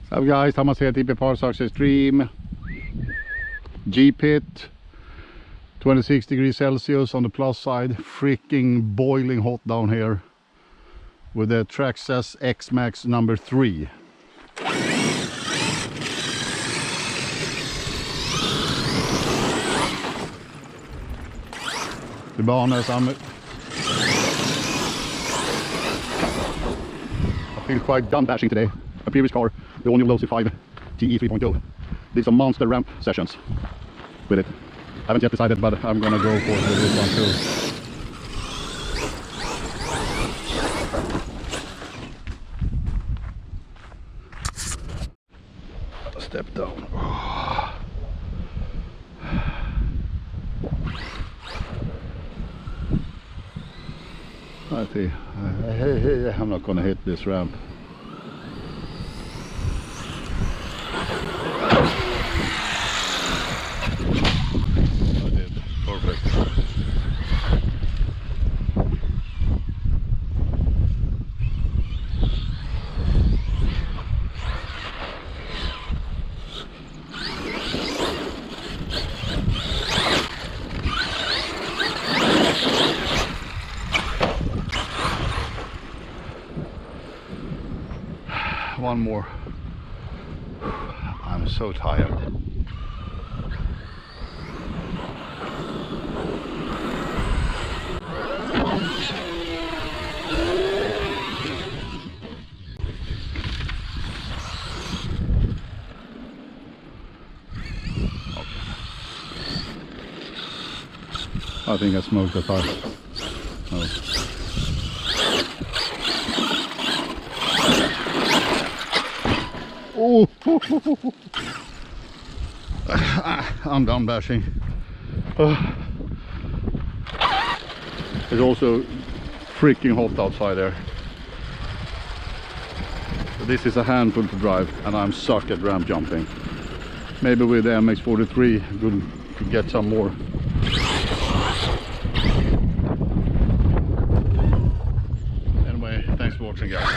So guys, Thomas here, TP Parts Rc-Xtreme. G-pit, 26 degrees Celsius on the plus side, freaking boiling hot down here with the Traxxas XMAXX Nr 3. To be honest, I feel quite done bashing today. My previous car, the all-new Losi 5 TE 3.0, did some monster ramp sessions with it. I haven't yet decided, but I'm gonna go for this one too. Step down. I think I'm not gonna hit this ramp. I did. Perfect. One more. I'm so tired. I think I smoked the tire. Oh. Oh, I'm done bashing. It's also freaking hot outside there. This is a handful to drive, and I'm suck at ramp jumping. Maybe with the MX-43 could get some more. Anyway, thanks for watching, guys.